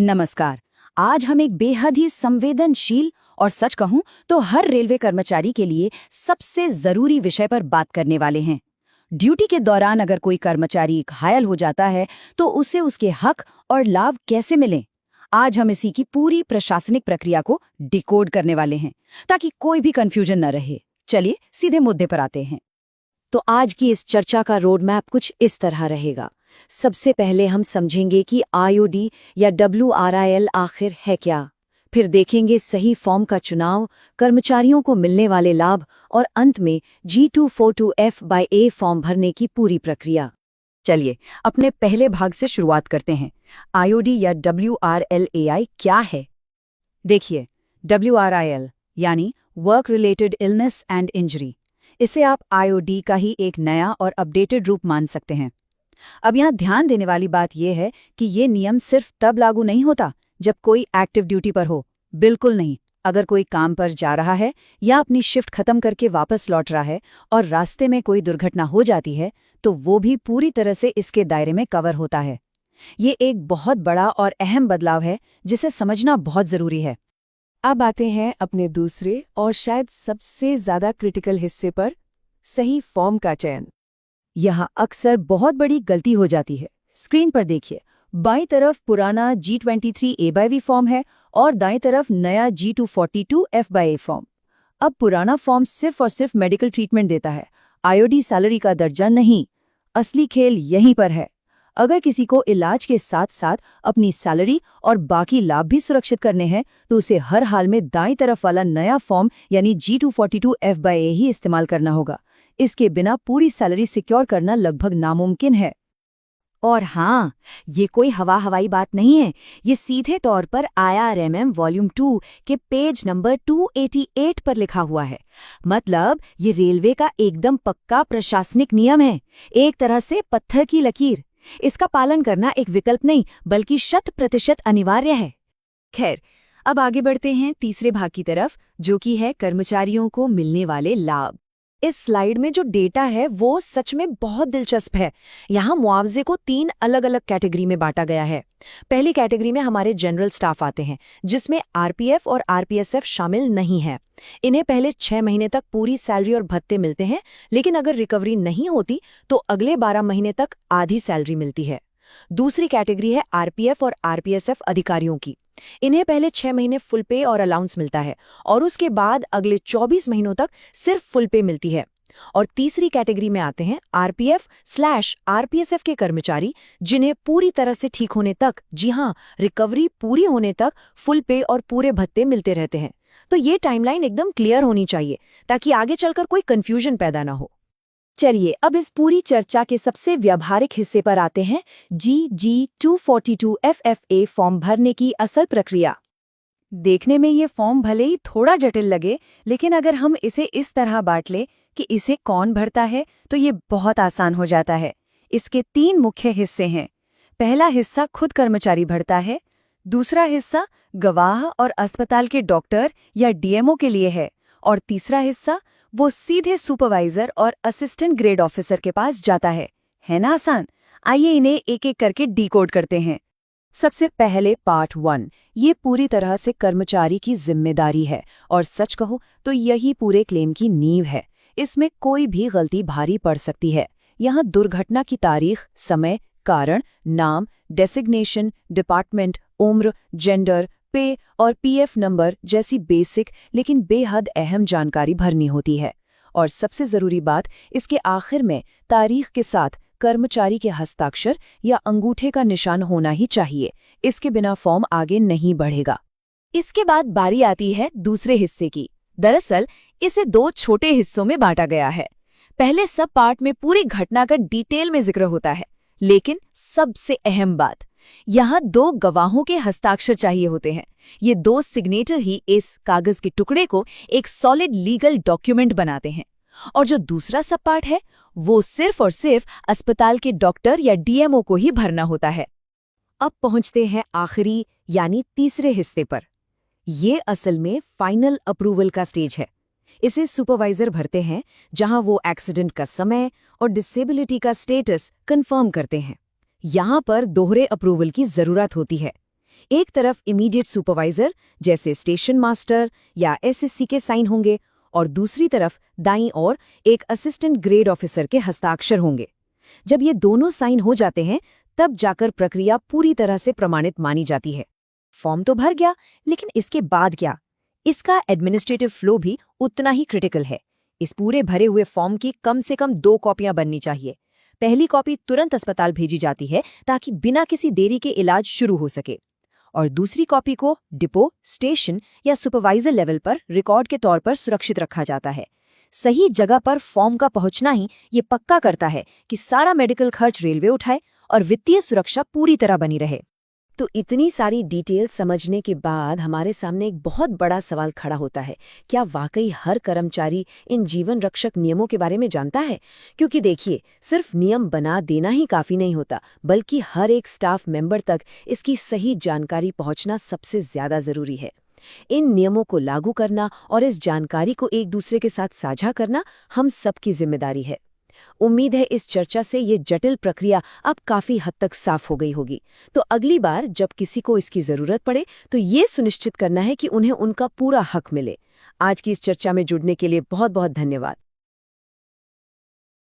नमस्कार। आज हम एक बेहद ही संवेदनशील और सच कहूं तो हर रेलवे कर्मचारी के लिए सबसे जरूरी विषय पर बात करने वाले हैं। ड्यूटी के दौरान अगर कोई कर्मचारी घायल हो जाता है तो उसे उसके हक और लाभ कैसे मिलें। आज हम इसी की पूरी प्रशासनिक प्रक्रिया को डिकोड करने वाले हैं ताकि कोई भी कंफ्यूजन न रहे। चलिए सीधे मुद्दे पर आते हैं। तो आज की इस चर्चा का रोड मैप कुछ इस तरह रहेगा। सबसे पहले हम समझेंगे कि आईओडी या WRIL आखिर है क्या। फिर देखेंगे सही फॉर्म का चुनाव, कर्मचारियों को मिलने वाले लाभ और अंत में G242F/A फॉर्म भरने की पूरी प्रक्रिया। चलिए अपने पहले भाग से शुरुआत करते हैं। आईओडी या WRLAI क्या है? देखिए, WRIL यानी work related illness and injury, इसे आप आईओडी का ही एक नया और अपडेटेड रूप मान सकते हैं। अब यहाँ ध्यान देने वाली बात यह है कि ये नियम सिर्फ तब लागू नहीं होता जब कोई एक्टिव ड्यूटी पर हो। बिल्कुल नहीं। अगर कोई काम पर जा रहा है या अपनी शिफ्ट खत्म करके वापस लौट रहा है और रास्ते में कोई दुर्घटना हो जाती है तो वो भी पूरी तरह से इसके दायरे में कवर होता है। ये एक बहुत बड़ा और अहम बदलाव है जिसे समझना बहुत जरूरी है। अब आते हैं अपने दूसरे और शायद सबसे ज्यादा क्रिटिकल हिस्से पर, सही फॉर्म का चयन। यहाँ अक्सर बहुत बड़ी गलती हो जाती है। स्क्रीन पर देखिए, बाईं तरफ पुराना G23A/V फॉर्म है और दाईं तरफ नया G242F/A फॉर्म। अब पुराना फॉर्म सिर्फ और सिर्फ मेडिकल ट्रीटमेंट देता है, आईओडी सैलरी का दर्जा नहीं। असली खेल यहीं पर है। अगर किसी को इलाज के साथ साथ अपनी सैलरी और बाकी लाभ भी सुरक्षित करने हैं तो उसे हर हाल में दाईं तरफ वाला नया फॉर्म यानी G242F/A ही इस्तेमाल करना होगा। इसके बिना पूरी सैलरी सिक्योर करना लगभग नामुमकिन है। और हाँ, ये कोई हवाई बात नहीं है। ये सीधे तौर पर IRMM वॉल्यूम 2 के पेज नंबर 288 पर लिखा हुआ है। मतलब ये रेलवे का एकदम पक्का प्रशासनिक नियम है, एक तरह से पत्थर की लकीर। इसका पालन करना एक विकल्प नहीं बल्कि 100% अनिवार्य है। खैर, अब आगे बढ़ते हैं तीसरे भाग की तरफ, जो कि है कर्मचारियों को मिलने वाले लाभ। इस स्लाइड में जो डेटा है वो सच में बहुत दिलचस्प है। यहाँ मुआवजे को 3 अलग अलग कैटेगरी में बांटा गया है। पहली कैटेगरी में हमारे जनरल स्टाफ आते हैं, जिसमें आरपीएफ और आरपीएसएफ शामिल नहीं है। इन्हें पहले 6 महीने तक पूरी सैलरी और भत्ते मिलते हैं, लेकिन अगर रिकवरी नहीं होती तो अगले 12 महीने तक आधी सैलरी मिलती है। दूसरी कैटेगरी है आरपीएफ और आरपीएसएफ अधिकारियों की। इन्हें पहले 6 महीने फुल पे और अलाउंस मिलता है और उसके बाद अगले 24 महीनों तक सिर्फ फुल पे मिलती है। और तीसरी कैटेगरी में आते हैं आरपीएफ/आरपीएसएफ के कर्मचारी, जिन्हें पूरी तरह से ठीक होने तक, जी हाँ, रिकवरी पूरी होने तक फुल पे और पूरे भत्ते मिलते रहते हैं। तो ये टाइमलाइन एकदम क्लियर होनी चाहिए ताकि आगे चलकर कोई कंफ्यूजन पैदा ना हो। चलिए अब इस पूरी चर्चा के सबसे व्यावहारिक हिस्से पर आते हैं, G242FFA फॉर्म भरने की असल प्रक्रिया। देखने में ये फॉर्म भले ही थोड़ा जटिल लगे, लेकिन अगर हम इसे इस तरह बांट ले कि इसे कौन भरता है तो ये बहुत आसान हो जाता है। इसके 3 मुख्य हिस्से हैं। पहला हिस्सा खुद कर्मचारी भरता है, दूसरा हिस्सा गवाह और अस्पताल के डॉक्टर या डीएमओ के लिए है, और तीसरा हिस्सा वो सीधे सुपरवाइजर और असिस्टेंट ग्रेड ऑफिसर के पास जाता है ना आसान? आइए इन्हें एक एक करके डिकोड करते हैं। सबसे पहले पार्ट 1, ये पूरी तरह से कर्मचारी की जिम्मेदारी है और सच कहो तो यही पूरे क्लेम की नींव है। इसमें कोई भी गलती भारी पड़ सकती है। यहाँ दुर्घटना की तारीख, समय, कारण, नाम, डेसिग्नेशन, डिपार्टमेंट, उम्र, जेंडर, पे और पीएफ नंबर जैसी बेसिक लेकिन बेहद अहम जानकारी भरनी होती है। और सबसे जरूरी बात, इसके आखिर में तारीख के साथ कर्मचारी के हस्ताक्षर या अंगूठे का निशान होना ही चाहिए। इसके बिना फॉर्म आगे नहीं बढ़ेगा। इसके बाद बारी आती है दूसरे हिस्से की। दरअसल इसे 2 छोटे हिस्सों में बांटा गया है। पहले सब पार्ट में पूरी घटना का डिटेल में जिक्र होता है, लेकिन सबसे अहम बात, यहाँ 2 गवाहों के हस्ताक्षर चाहिए होते हैं। ये 2 सिग्नेचर ही इस कागज के टुकड़े को एक सॉलिड लीगल डॉक्यूमेंट बनाते हैं। और जो दूसरा सब पार्ट है वो सिर्फ और सिर्फ अस्पताल के डॉक्टर या डीएमओ को ही भरना होता है। अब पहुंचते हैं आखिरी यानी तीसरे हिस्से पर। ये असल में फाइनल अप्रूवल का स्टेज है। इसे सुपरवाइजर भरते हैं, जहां वो एक्सीडेंट का समय और डिसेबिलिटी का स्टेटस कंफर्म करते हैं। यहाँ पर दोहरे अप्रूवल की जरूरत होती है। एक तरफ इमीडिएट सुपरवाइजर जैसे स्टेशन मास्टर या एसएससी के साइन होंगे और दूसरी तरफ दाईं ओर एक असिस्टेंट ग्रेड ऑफिसर के हस्ताक्षर होंगे। जब ये दोनों साइन हो जाते हैं तब जाकर प्रक्रिया पूरी तरह से प्रमाणित मानी जाती है। फॉर्म तो भर गया, लेकिन इसके बाद क्या? इसका एडमिनिस्ट्रेटिव फ्लो भी उतना ही क्रिटिकल है। इस पूरे भरे हुए फॉर्म की कम से कम 2 कॉपियां बननी चाहिए। पहली कॉपी तुरंत अस्पताल भेजी जाती है ताकि बिना किसी देरी के इलाज शुरू हो सके, और दूसरी कॉपी को डिपो, स्टेशन या सुपरवाइजर लेवल पर रिकॉर्ड के तौर पर सुरक्षित रखा जाता है। सही जगह पर फॉर्म का पहुंचना ही ये पक्का करता है कि सारा मेडिकल खर्च रेलवे उठाए और वित्तीय सुरक्षा पूरी तरह बनी रहे। तो इतनी सारी डिटेल समझने के बाद हमारे सामने एक बहुत बड़ा सवाल खड़ा होता है, क्या वाकई हर कर्मचारी इन जीवन रक्षक नियमों के बारे में जानता है? क्योंकि देखिए, सिर्फ नियम बना देना ही काफी नहीं होता, बल्कि हर एक स्टाफ मेंबर तक इसकी सही जानकारी पहुंचना सबसे ज्यादा जरूरी है। इन नियमों को लागू करना और इस जानकारी को एक दूसरे के साथ साझा करना हम सबकी जिम्मेदारी है। उम्मीद है इस चर्चा से ये जटिल प्रक्रिया अब काफी हद तक साफ हो गई होगी। तो अगली बार जब किसी को इसकी जरूरत पड़े तो ये सुनिश्चित करना है कि उन्हें उनका पूरा हक मिले। आज की इस चर्चा में जुड़ने के लिए बहुत बहुत धन्यवाद।